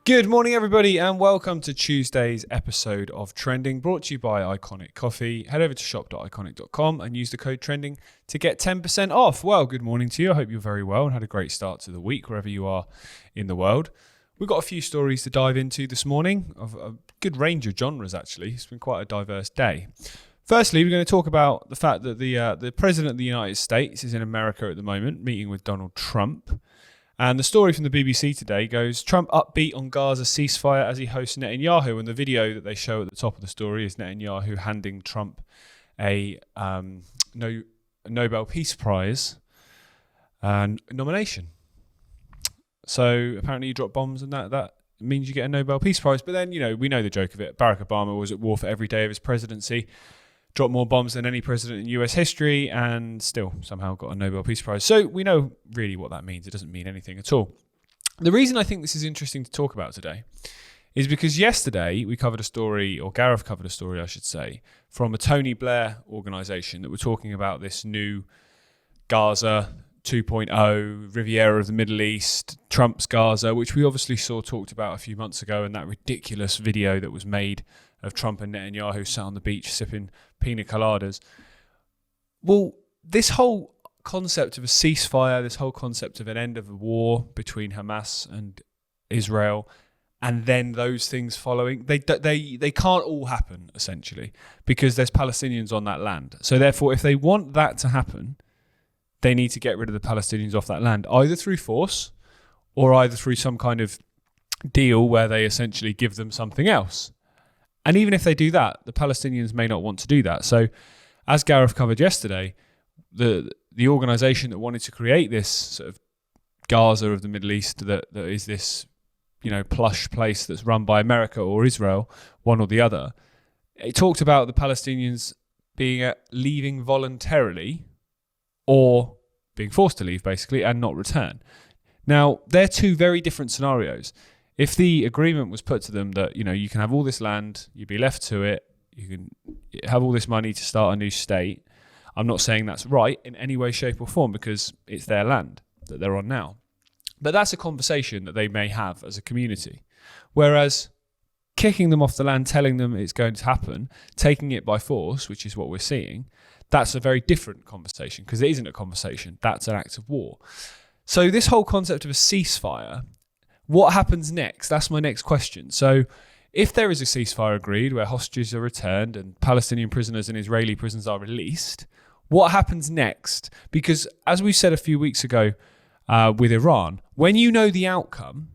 Good morning, everybody, and welcome to Tuesday's episode of Trending, brought to you by Iconic Coffee. Head over to shop.iconic.com and use the code TRENDING to get 10% off. Well, good morning to you. I hope you're very well and had a great start to the week, wherever you are in the world. We've got a few stories to dive into this morning, of a good range of genres, actually. It's been quite a diverse day. Firstly, we're going to talk about the fact that the President of the United States is in America at the moment, meeting with Donald Trump. And the story from the BBC today goes, Trump upbeat on Gaza ceasefire as he hosts Netanyahu. And the video that they show at the top of the story is Netanyahu handing Trump a Nobel Peace Prize nomination. So apparently you drop bombs and that means you get a Nobel Peace Prize. But then, we know the joke of it. Barack Obama was at war for every day of his presidency, dropped more bombs than any president in US history, and still somehow got a Nobel Peace Prize. So we know really what that means. It doesn't mean anything at all. The reason I think this is interesting to talk about today is because yesterday we covered a story, or Gareth covered a story, I should say, from a Tony Blair organisation that were talking about this new Gaza 2.0, Riviera of the Middle East, Trump's Gaza, which we obviously saw talked about a few months ago, and that ridiculous video that was made of Trump and Netanyahu sat on the beach sipping pina coladas. Well, this whole concept of a ceasefire, this whole concept of an end of a war between Hamas and Israel, and then those things following, they can't all happen, essentially, because there's Palestinians on that land. So therefore, if they want that to happen, they need to get rid of the Palestinians off that land, either through force or either through some kind of deal where they essentially give them something else. And even if they do that, the Palestinians may not want to do that. So as Gareth covered yesterday, the organisation that wanted to create this sort of Gaza of the Middle East that is this, plush place that's run by America or Israel, one or the other, it talked about the Palestinians being leaving voluntarily or being forced to leave, basically, and not return. Now, they're two very different scenarios. If the agreement was put to them that, you can have all this land, you'd be left to it, you can have all this money to start a new state, I'm not saying that's right in any way, shape or form, because it's their land that they're on now. But that's a conversation that they may have as a community. Whereas kicking them off the land, telling them it's going to happen, taking it by force, which is what we're seeing, that's a very different conversation, because it isn't a conversation, that's an act of war. So this whole concept of a ceasefire, what happens next? That's my next question. So if there is a ceasefire agreed where hostages are returned and Palestinian prisoners in Israeli prisons are released, what happens next? Because as we said a few weeks ago with Iran, when you know the outcome,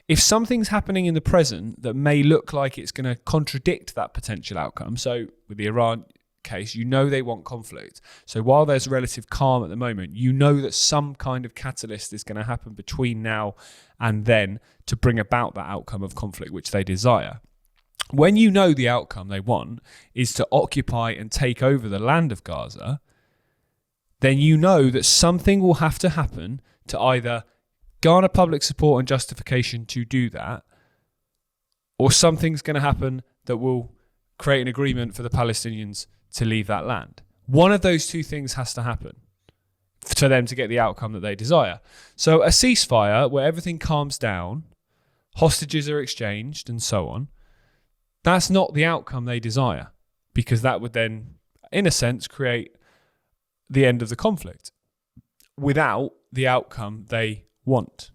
if something's happening in the present that may look like it's going to contradict that potential outcome, so with the Iran case, they want conflict. So while there's relative calm at the moment, that some kind of catalyst is going to happen between now and then to bring about that outcome of conflict which they desire. When the outcome they want is to occupy and take over the land of Gaza, then that something will have to happen to either garner public support and justification to do that, or something's going to happen that will create an agreement for the Palestinians to leave that land. One of those two things has to happen for them to get the outcome that they desire. So a ceasefire where everything calms down, hostages are exchanged and so on, that's not the outcome they desire, because that would then, in a sense, create the end of the conflict without the outcome they want.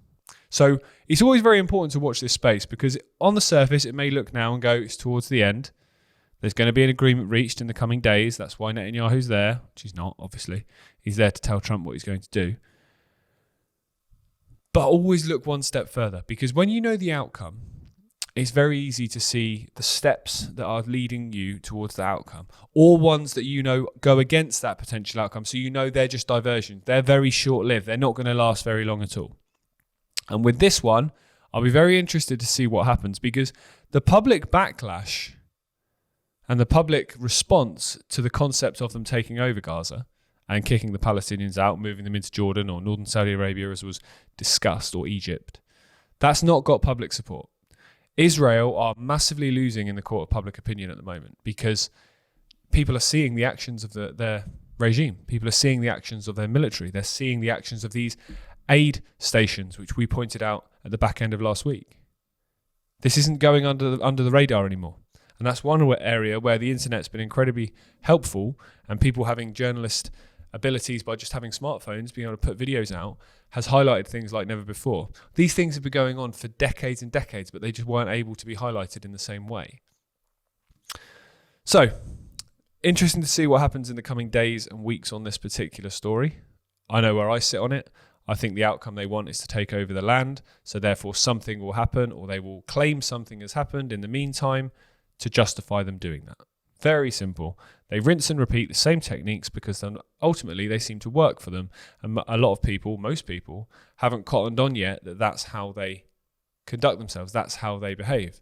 So it's always very important to watch this space, because on the surface it may look now and go, it's towards the end. There's going to be an agreement reached in the coming days. That's why Netanyahu's there, which he's not, obviously. He's there to tell Trump what he's going to do. But always look one step further, because when you know the outcome, it's very easy to see the steps that are leading you towards the outcome, or ones that go against that potential outcome. So they're just diversions. They're very short-lived. They're not going to last very long at all. And with this one, I'll be very interested to see what happens, because the public backlash and the public response to the concept of them taking over Gaza and kicking the Palestinians out, moving them into Jordan or northern Saudi Arabia, as was discussed, or Egypt, that's not got public support. Israel are massively losing in the court of public opinion at the moment, because people are seeing the actions of their regime. People are seeing the actions of their military. They're seeing the actions of these aid stations, which we pointed out at the back end of last week. This isn't going under the radar anymore. And that's one area where the internet's been incredibly helpful, and people having journalist abilities by just having smartphones, being able to put videos out, has highlighted things like never before. These things have been going on for decades and decades, but they just weren't able to be highlighted in the same way. So, interesting to see what happens in the coming days and weeks on this particular story. I know where I sit on it. I think the outcome they want is to take over the land, so therefore something will happen, or they will claim something has happened in the meantime to justify them doing that. Very simple. They rinse and repeat the same techniques because then ultimately they seem to work for them. And a lot of people, most people, haven't cottoned on yet that that's how they conduct themselves. That's how they behave.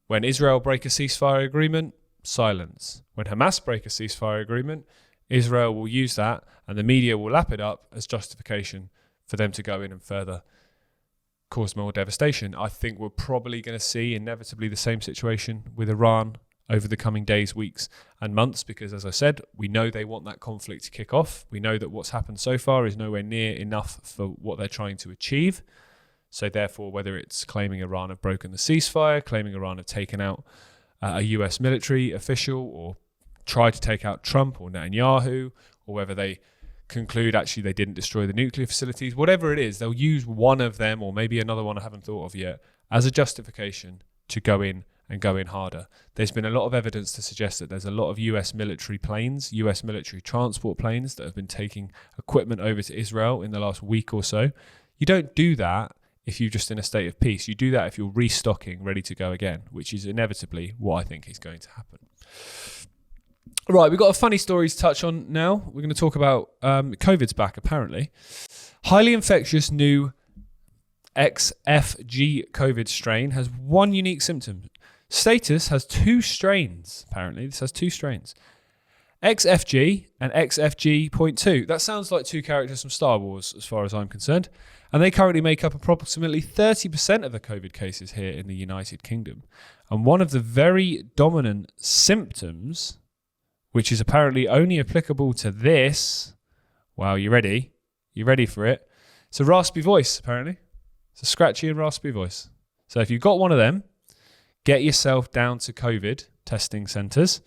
When Israel break a ceasefire agreement, silence. When Hamas break a ceasefire agreement, Israel will use that and the media will lap it up as justification for them to go in and further cause more devastation. I think we're probably going to see inevitably the same situation with Iran over the coming days, weeks and months, because as I said, we know they want that conflict to kick off. We know that what's happened so far is nowhere near enough for what they're trying to achieve. So therefore, whether it's claiming Iran have broken the ceasefire, claiming Iran have taken out a US military official, or tried to take out Trump or Netanyahu, or whether they conclude actually they didn't destroy the nuclear facilities, whatever it is, they'll use one of them, or maybe another one I haven't thought of yet, as a justification to go in and go in harder. There's been a lot of evidence to suggest that there's a lot of US military planes, US military transport planes that have been taking equipment over to Israel in the last week or so. You don't do that if you're just in a state of peace. You do that if you're restocking, ready to go again, which is inevitably what I think is going to happen. Right, we've got a funny story to touch on now. We're going to talk about COVID's back, apparently. Highly infectious new XFG COVID strain has one unique symptom. Status has two strains, apparently. This has two strains. XFG and XFG.2. That sounds like two characters from Star Wars, as far as I'm concerned. And they currently make up approximately 30% of the COVID cases here in the United Kingdom. And one of the very dominant symptoms, which is apparently only applicable to this. Wow, you ready? You ready for it? It's a raspy voice, apparently. It's a scratchy and raspy voice. So if you've got one of them, get yourself down to COVID testing centres.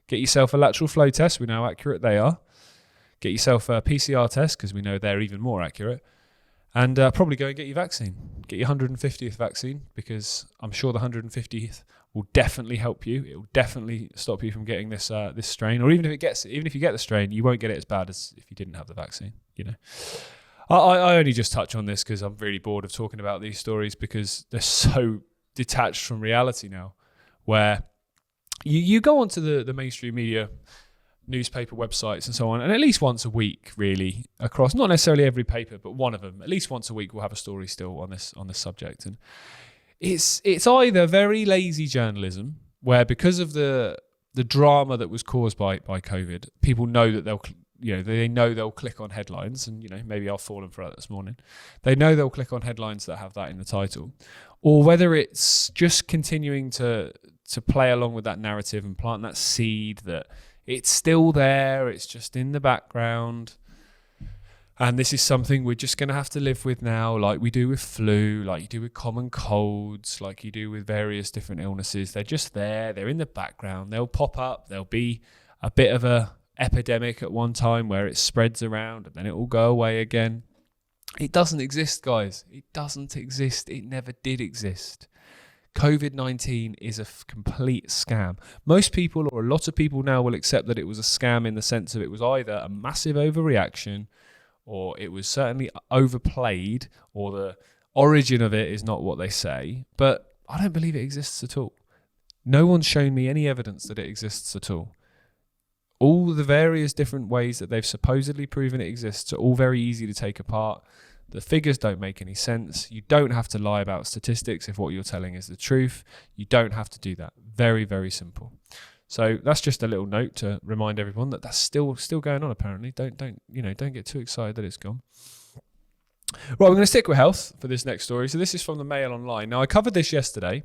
Get yourself a lateral flow test. We know how accurate they are. Get yourself a PCR test, because we know they're even more accurate. And probably go and get your vaccine. Get your 150th vaccine, because I'm sure the 150th will definitely help you. It will definitely stop you from getting this strain. Or even if you get the strain, you won't get it as bad as if you didn't have the vaccine. You know, I only just touch on this because I'm really bored of talking about these stories, because they're so detached from reality now, where you go onto the mainstream media, newspaper websites and so on, and at least once a week, really, across, not necessarily every paper, but one of them, at least once a week, we'll have a story still on this subject. And it's either very lazy journalism, where because of the drama that was caused by COVID, people know that they know they'll click on headlines, and maybe I've fallen for that this morning. They know they'll click on headlines that have that in the title, or whether it's just continuing to play along with that narrative and plant that seed that it's still there, it's just in the background, and this is something we're just going to have to live with now, like we do with flu, like you do with common colds, like you do with various different illnesses. They're just there, they're in the background, they'll pop up, there'll be a bit of a epidemic at one time where it spreads around and then it will go away again. It doesn't exist, guys. It doesn't exist. It never did exist. COVID-19 is a complete scam. Most people, or a lot of people now, will accept that it was a scam in the sense of it was either a massive overreaction, or it was certainly overplayed, or the origin of it is not what they say. But I don't believe it exists at all. No one's shown me any evidence that it exists at all. All the various different ways that they've supposedly proven it exists are all very easy to take apart. The figures don't make any sense. You don't have to lie about statistics if what you're telling is the truth. You don't have to do that. Very, very simple. So that's just a little note to remind everyone that that's still going on. Apparently, don't get too excited that it's gone. Right, we're going to stick with health for this next story. So this is from the Mail Online. Now, I covered this yesterday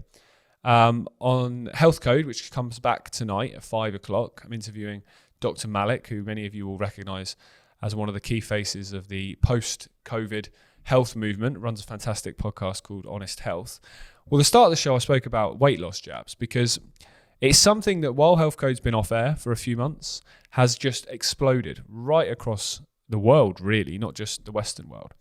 on Health Code, which comes back tonight at 5:00. I'm interviewing Dr. Malik, who many of you will recognise as one of the key faces of the post-COVID health movement. Runs a fantastic podcast called Honest Health. Well, the start of the show, I spoke about weight loss jabs because it's something that, while Health Code's been off air for a few months, has just exploded right across the world, really, not just the Western world.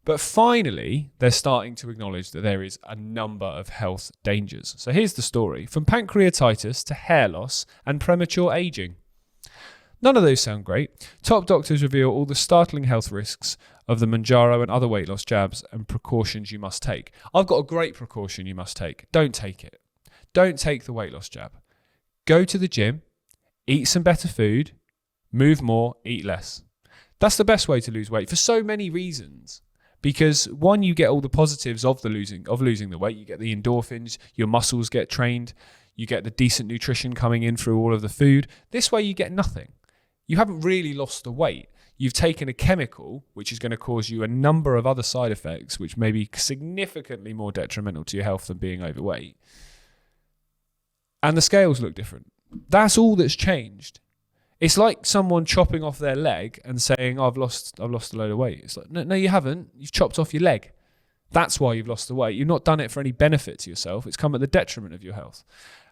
But finally, they're starting to acknowledge that there is a number of health dangers. So here's the story. From pancreatitis to hair loss and premature aging. None of those sound great. Top doctors reveal all the startling health risks of the Mounjaro and other weight loss jabs and precautions you must take. I've got a great precaution you must take. Don't take it. Don't take the weight loss jab. Go to the gym, eat some better food, move more, eat less. That's the best way to lose weight for so many reasons. Because one, you get all the positives of losing the weight. You get the endorphins, your muscles get trained, you get the decent nutrition coming in through all of the food. This way you get nothing. You haven't really lost the weight. You've taken a chemical which is going to cause you a number of other side effects which may be significantly more detrimental to your health than being overweight. And the scales look different. That's all that's changed. It's like someone chopping off their leg and saying, I've lost a load of weight. It's like, no, you haven't. You've chopped off your leg. That's why you've lost the weight. You've not done it for any benefit to yourself. It's come at the detriment of your health.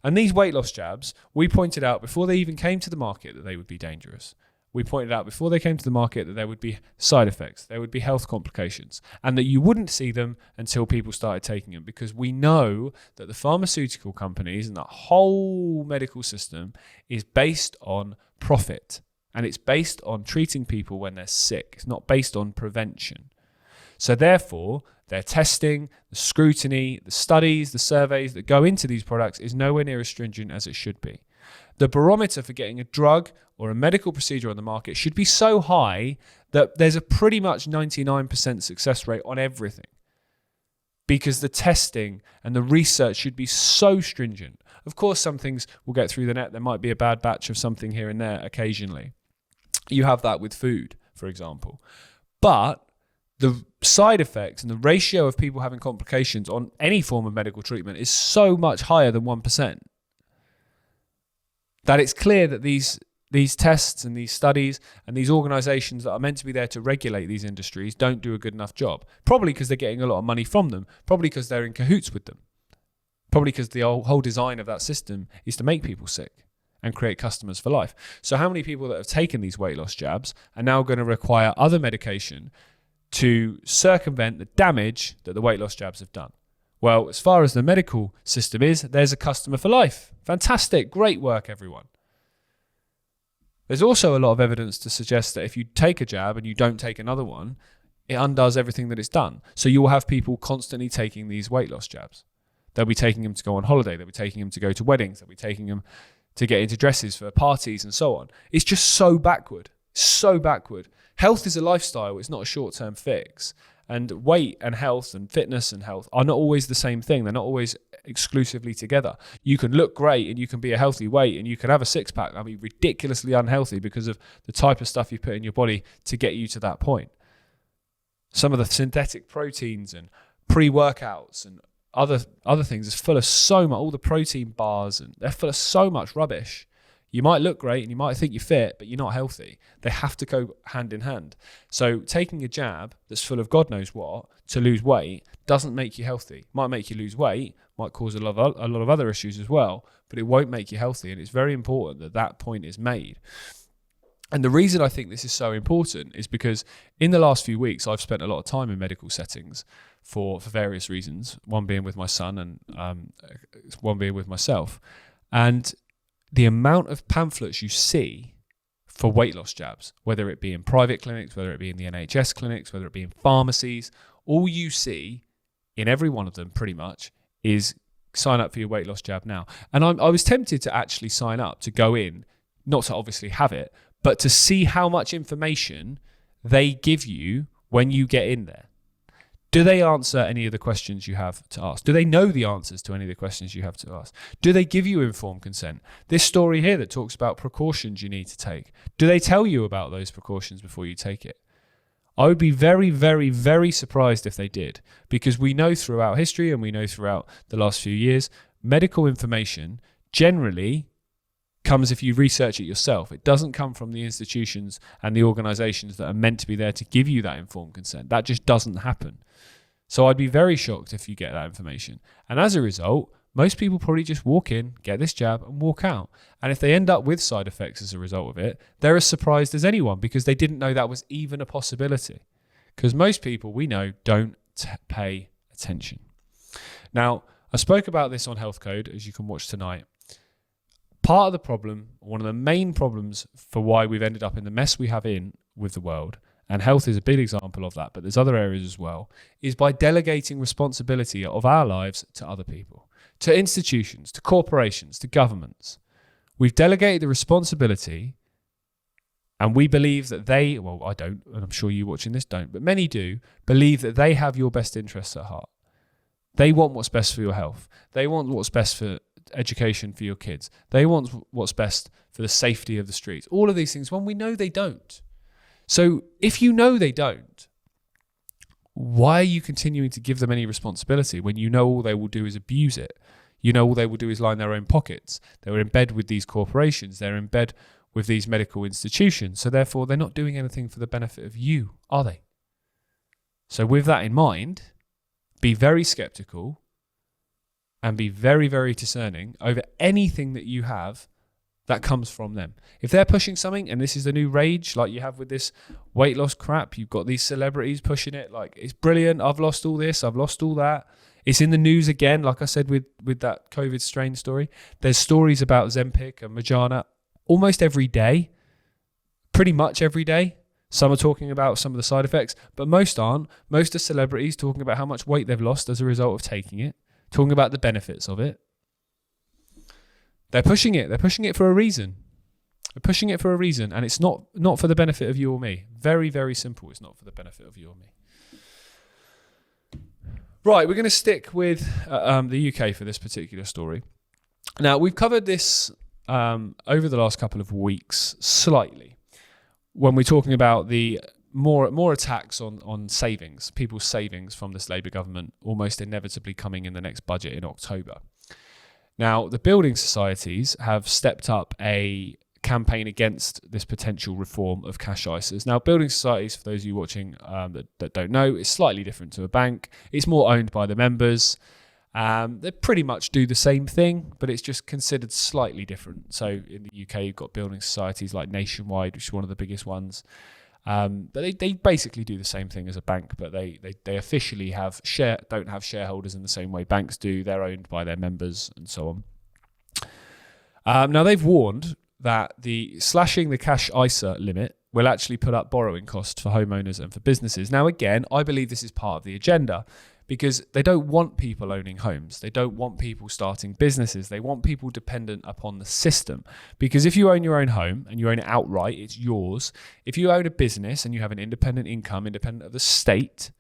And these weight loss jabs, we pointed out before they even came to the market that they would be dangerous. We pointed out before they came to the market that there would be side effects, there would be health complications, and that you wouldn't see them until people started taking them, because we know that the pharmaceutical companies and that whole medical system is based on profit, and it's based on treating people when they're sick. It's not based on prevention. So therefore, their testing, the scrutiny, the studies, the surveys that go into these products is nowhere near as stringent as it should be. The barometer for getting a drug or a medical procedure on the market should be so high that there's a pretty much 99% success rate on everything, because the testing and the research should be so stringent. Of course, some things will get through the net. There might be a bad batch of something here and there occasionally. You have that with food, for example. But the side effects and the ratio of people having complications on any form of medical treatment is so much higher than 1%. That it's clear that these tests and these studies and these organisations that are meant to be there to regulate these industries don't do a good enough job. Probably because they're getting a lot of money from them. Probably because they're in cahoots with them. Probably because the whole design of that system is to make people sick and create customers for life. So how many people that have taken these weight loss jabs are now going to require other medication to circumvent the damage that the weight loss jabs have done? Well, as far as the medical system is, there's a customer for life. Fantastic. Great work, everyone. There's also a lot of evidence to suggest that if you take a jab and you don't take another one, it undoes everything that it's done. So you will have people constantly taking these weight loss jabs. They'll be taking them to go on holiday. They'll be taking them to go to weddings. They'll be taking them to get into dresses for parties and so on. It's just so backward. So backward. Health is a lifestyle. It's not a short-term fix. And weight and health and fitness and health are not always the same thing. They're not always exclusively together. You can look great and you can be a healthy weight and you can have a six-pack and be ridiculously unhealthy because of the type of stuff you put in your body to get you to that point. Some of the synthetic proteins and pre-workouts and other things is full of so much, all the protein bars, and they're full of so much rubbish. You might look great and you might think you're fit, but you're not healthy. They have to go hand in hand. So taking a jab that's full of God knows what to lose weight doesn't make you healthy. Might make you lose weight, might cause a lot of other issues as well, but it won't make you healthy. And it's very important that that point is made. And the reason I think this is so important is because in the last few weeks, I've spent a lot of time in medical settings for various reasons, one being with my son and one being with myself. And the amount of pamphlets you see for weight loss jabs, whether it be in private clinics, whether it be in the NHS clinics, whether it be in pharmacies, all you see in every one of them pretty much is sign up for your weight loss jab now. And I was tempted to actually sign up to go in, not to obviously have it, but to see how much information they give you when you get in there. Do they answer any of the questions you have to ask? Do they know the answers to any of the questions you have to ask? Do they give you informed consent? This story here that talks about precautions you need to take, do they tell you about those precautions before you take it? I would be very, very, very surprised if they did, because we know throughout history and we know throughout the last few years, medical information generally comes if you research it yourself. It doesn't come from the institutions and the organisations that are meant to be there to give you that informed consent. That just doesn't happen. So I'd be very shocked if you get that information. And as a result, most people probably just walk in, get this jab and walk out. And if they end up with side effects as a result of it, they're as surprised as anyone because they didn't know that was even a possibility. Because most people we know don't pay attention. Now, I spoke about this on Health Code, as you can watch tonight. Part of the problem, one of the main problems for why we've ended up in the mess we have in with the world, and health is a big example of that, but there's other areas as well, is by delegating responsibility of our lives to other people, to institutions, to corporations, to governments. We've delegated the responsibility, and we believe that they, well, I don't, and I'm sure you watching this don't, but many do, believe that they have your best interests at heart. They want what's best for your health. They want what's best for education for your kids. They want what's best for the safety of the streets. All of these things, when we know they don't. So if you know they don't, why are you continuing to give them any responsibility when you know all they will do is abuse it? You know all they will do is line their own pockets. They're in bed with these corporations. They're in bed with these medical institutions. So therefore, they're not doing anything for the benefit of you, are they? So with that in mind, be very skeptical and be very, very discerning over anything that you have that comes from them. If they're pushing something, and this is the new rage, like you have with this weight loss crap, you've got these celebrities pushing it, like, it's brilliant, I've lost all this, I've lost all that. It's in the news again, like I said with that COVID strain story. There's stories about Ozempic and Majana almost every day, pretty much every day. Some are talking about some of the side effects, but most aren't. Most are celebrities talking about how much weight they've lost as a result of taking it, talking about the benefits of it. They're pushing it. They're pushing it for a reason. They're pushing it for a reason, and it's not for the benefit of you or me. Very, very simple. It's not for the benefit of you or me. Right, we're going to stick with the UK for this particular story. Now, we've covered this over the last couple of weeks slightly when we're talking about the more attacks on savings, people's savings from this Labour government almost inevitably coming in the next budget in October. Now, the building societies have stepped up a campaign against this potential reform of cash ISAs. Now, building societies, for those of you watching that don't know, is slightly different to a bank. It's more owned by the members. They pretty much do the same thing, but it's just considered slightly different. So in the UK, you've got building societies like Nationwide, which is one of the biggest ones. But they basically do the same thing as a bank, but they officially don't have shareholders in the same way banks do. They're owned by their members and so on. Now, they've warned that slashing the cash ISA limit will actually put up borrowing costs for homeowners and for businesses. Now, again, I believe this is part of the agenda because they don't want people owning homes. They don't want people starting businesses. They want people dependent upon the system. Because if you own your own home and you own it outright, it's yours. If you own a business and you have an independent income, independent of the state,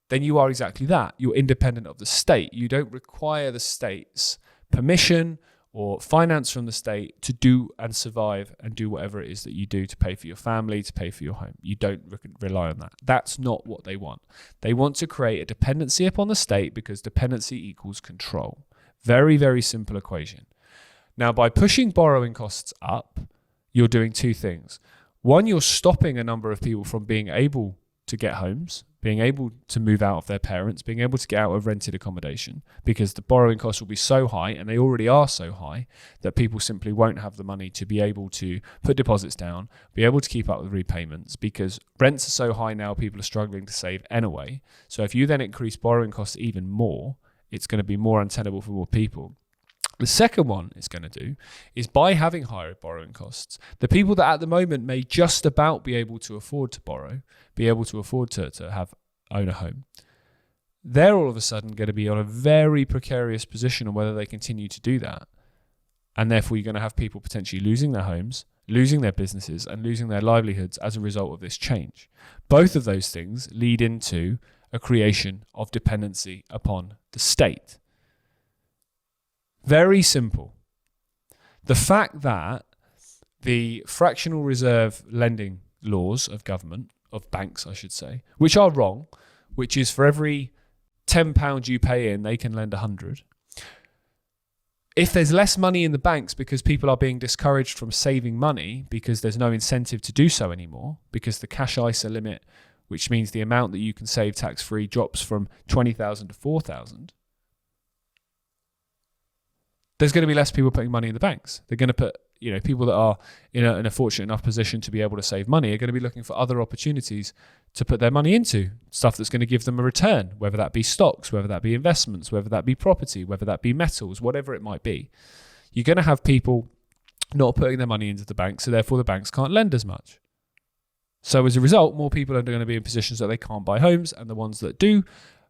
then you are exactly that. You're independent of the state. You don't require the state's permission or finance from the state to do and survive and do whatever it is that you do to pay for your family, to pay for your home. You don't rely on that. That's not what they want. They want to create a dependency upon the state because dependency equals control. Very, very simple equation. Now, by pushing borrowing costs up, you're doing two things. One, you're stopping a number of people from being able to get homes, being able to move out of their parents, being able to get out of rented accommodation, because the borrowing costs will be so high, and they already are so high, that people simply won't have the money to be able to put deposits down, be able to keep up with repayments, because rents are so high now, people are struggling to save anyway. So if you then increase borrowing costs even more, it's going to be more untenable for more people. The second one it's going to do is by having higher borrowing costs, the people that at the moment may just about be able to afford to borrow, be able to afford to own a home, they're all of a sudden going to be on a very precarious position on whether they continue to do that. And therefore you're going to have people potentially losing their homes, losing their businesses and losing their livelihoods as a result of this change. Both of those things lead into a creation of dependency upon the state. Very simple. The fact that the fractional reserve lending laws of government, of banks I should say, which are wrong, which is for every £10 you pay in, they can lend 100. If there's less money in the banks because people are being discouraged from saving money because there's no incentive to do so anymore, because the cash ISA limit which means the amount that you can save tax-free drops from 20,000 to 4,000, there's going to be less people putting money in the banks. They're going to put, people that are in a fortunate enough position to be able to save money are going to be looking for other opportunities to put their money into, stuff that's going to give them a return, whether that be stocks, whether that be investments, whether that be property, whether that be metals, whatever it might be. You're going to have people not putting their money into the bank, so therefore the banks can't lend as much. So as a result, more people are going to be in positions that they can't buy homes, and the ones that do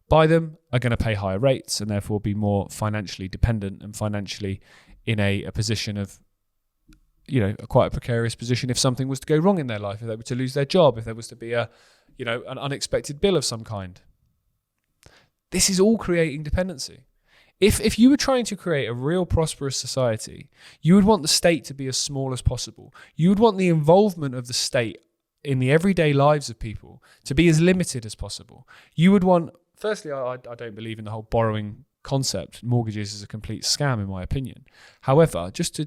buy them are going to pay higher rates and therefore be more financially dependent and financially in a position of, quite a precarious position if something was to go wrong in their life, if they were to lose their job, if there was to be an unexpected bill of some kind. This is all creating dependency. If you were trying to create a real prosperous society, you would want the state to be as small as possible. You would want the involvement of the state in the everyday lives of people to be as limited as possible. You would want, firstly, I don't believe in the whole borrowing concept. Mortgages is a complete scam, in my opinion. However, just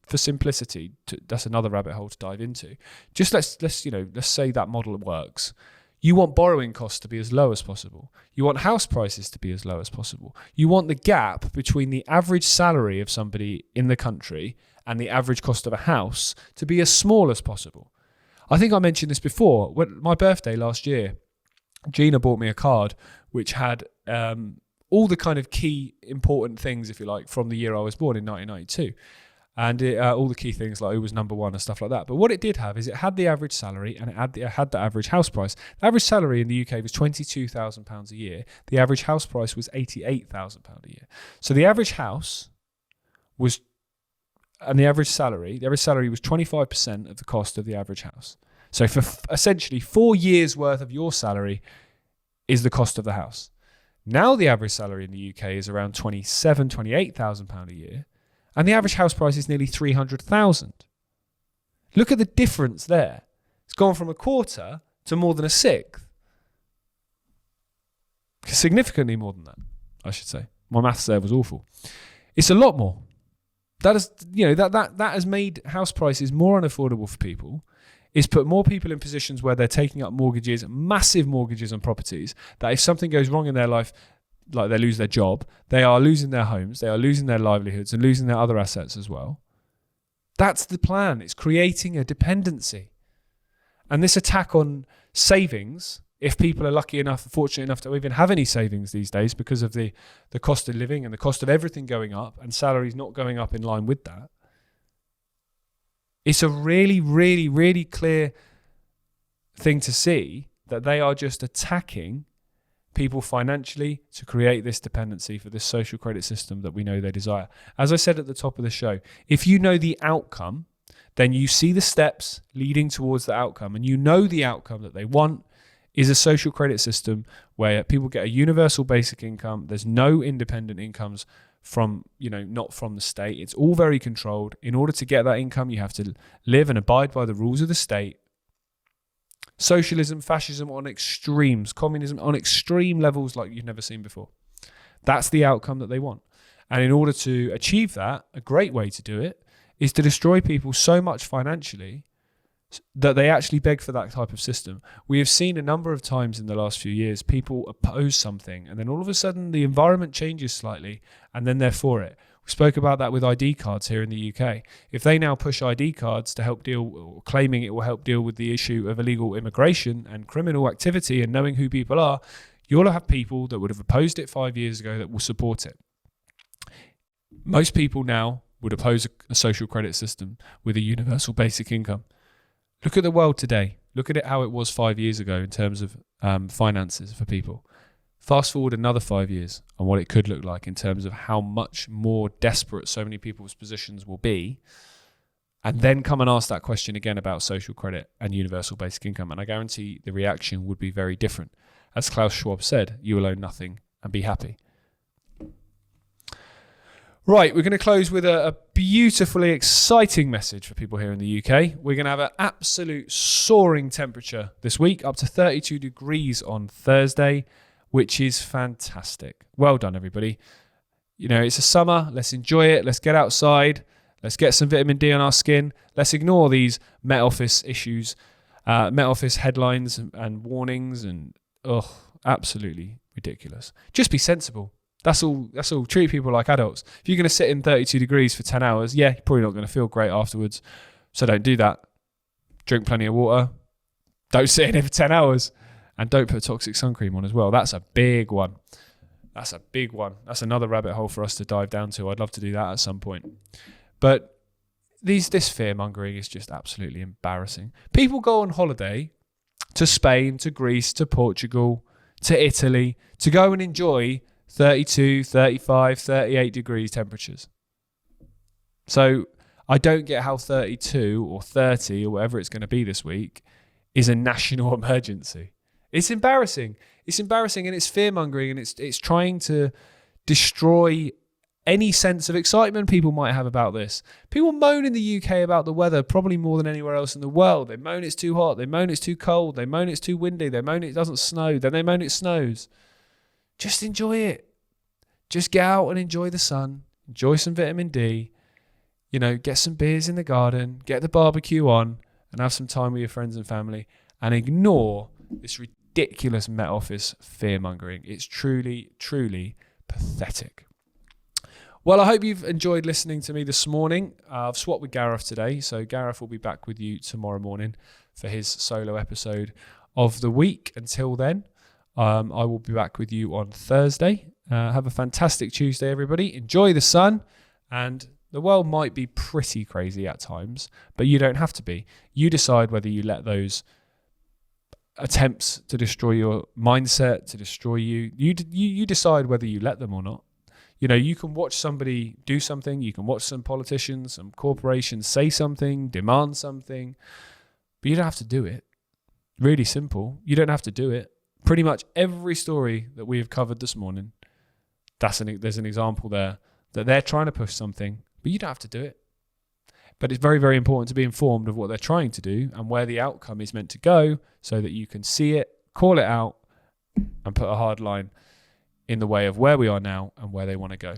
for simplicity, that's another rabbit hole to dive into. Just let's say that model works. You want borrowing costs to be as low as possible. You want house prices to be as low as possible. You want the gap between the average salary of somebody in the country and the average cost of a house to be as small as possible. I think I mentioned this before. When my birthday last year, Gina bought me a card which had all the kind of key important things, if you like, from the year I was born in 1992. And all the key things like who was number one and stuff like that. But what it did have is it had the average salary and it had the average house price. The average salary in the UK was £22,000 a year. The average house price was £88,000 a year. So the average house was... And the average salary was 25% of the cost of the average house. So for essentially 4 years worth of your salary is the cost of the house. Now the average salary in the UK is around £28,000 a year, and the average house price is nearly £300,000. Look at the difference there. It's gone from a quarter to more than a sixth. Significantly more than that, I should say. My maths there was awful. It's a lot more. That has made house prices more unaffordable for people. It's put more people in positions where they're taking up mortgages, massive mortgages on properties, that if something goes wrong in their life, like they lose their job, they are losing their homes, they are losing their livelihoods and losing their other assets as well. That's the plan. It's creating a dependency. And this attack on savings, if people are fortunate enough to even have any savings these days because of the cost of living and the cost of everything going up and salaries not going up in line with that, it's a really, really, really clear thing to see that they are just attacking people financially to create this dependency for this social credit system that we know they desire. As I said at the top of the show, if you know the outcome, then you see the steps leading towards the outcome, and you know the outcome that they want is a social credit system where people get a universal basic income. There's no independent incomes from, not from the state. It's all very controlled. In order to get that income, you have to live and abide by the rules of the state. Socialism, fascism on extremes, communism on extreme levels like you've never seen before. That's the outcome that they want. And in order to achieve that, a great way to do it is to destroy people so much financially that they actually beg for that type of system. We have seen a number of times in the last few years, people oppose something and then all of a sudden the environment changes slightly and then they're for it. We spoke about that with ID cards here in the UK. If they now push ID cards to help deal, or claiming it will help deal with the issue of illegal immigration and criminal activity and knowing who people are, you'll have people that would have opposed it 5 years ago that will support it. Most people now would oppose a social credit system with a universal basic income. Look at the world today. Look at it how it was 5 years ago in terms of finances for people. Fast forward another 5 years and what it could look like in terms of how much more desperate so many people's positions will be. And then come and ask that question again about social credit and universal basic income. And I guarantee the reaction would be very different. As Klaus Schwab said, you will own nothing and be happy. Right, we're going to close with a beautifully exciting message for people here in the UK. We're going to have an absolute soaring temperature this week, up to 32 degrees on Thursday, which is fantastic. Well done, everybody. It's a summer. Let's enjoy it. Let's get outside. Let's get some vitamin D on our skin. Let's ignore these Met Office issues Met Office headlines and warnings, and absolutely ridiculous. Just be sensible. That's all. Treat people like adults. If you're going to sit in 32 degrees for 10 hours, you're probably not going to feel great afterwards. So don't do that. Drink plenty of water. Don't sit in it for 10 hours. And don't put toxic sun cream on as well. That's a big one. That's another rabbit hole for us to dive down to. I'd love to do that at some point. But this fear-mongering is just absolutely embarrassing. People go on holiday to Spain, to Greece, to Portugal, to Italy, to go and enjoy 32, 35, 38 degrees temperatures. So I don't get how 32 or 30 or whatever it's going to be this week is a national emergency. It's embarrassing. It's embarrassing, and it's fear-mongering, and it's trying to destroy any sense of excitement people might have about this. People moan in the UK about the weather probably more than anywhere else in the world. They moan it's too hot. They moan it's too cold. They moan it's too windy. They moan it doesn't snow. Then they moan it snows. Just enjoy it. Just get out and enjoy the sun. Enjoy some vitamin D. Get some beers in the garden. Get the barbecue on and have some time with your friends and family. And ignore this ridiculous Met Office fear-mongering. It's truly, truly pathetic. Well, I hope you've enjoyed listening to me this morning. I've swapped with Gareth today, so Gareth will be back with you tomorrow morning for his solo episode of the week. Until then, I will be back with you on Thursday. Have a fantastic Tuesday, everybody. Enjoy the sun, and the world might be pretty crazy at times, but you don't have to be. You decide whether you let those attempts to destroy your mindset, to destroy you. You decide whether you let them or not. You can watch somebody do something. You can watch some politicians, some corporations say something, demand something, but you don't have to do it. Really simple. You don't have to do it. Pretty much every story that we have covered this morning, there's an example there that they're trying to push something, but you don't have to do it. But it's very, very important to be informed of what they're trying to do and where the outcome is meant to go so that you can see it, call it out, and put a hard line in the way of where we are now and where they want to go.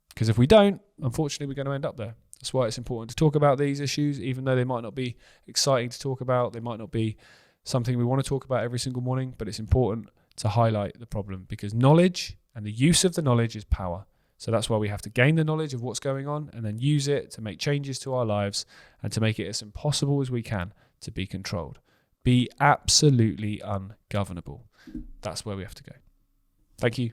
Because if we don't, unfortunately, we're going to end up there. That's why it's important to talk about these issues, even though they might not be exciting to talk about. They might not be something we want to talk about every single morning, but it's important to highlight the problem, because knowledge and the use of the knowledge is power. So that's why we have to gain the knowledge of what's going on and then use it to make changes to our lives and to make it as impossible as we can to be controlled. Be absolutely ungovernable. That's where we have to go. Thank you.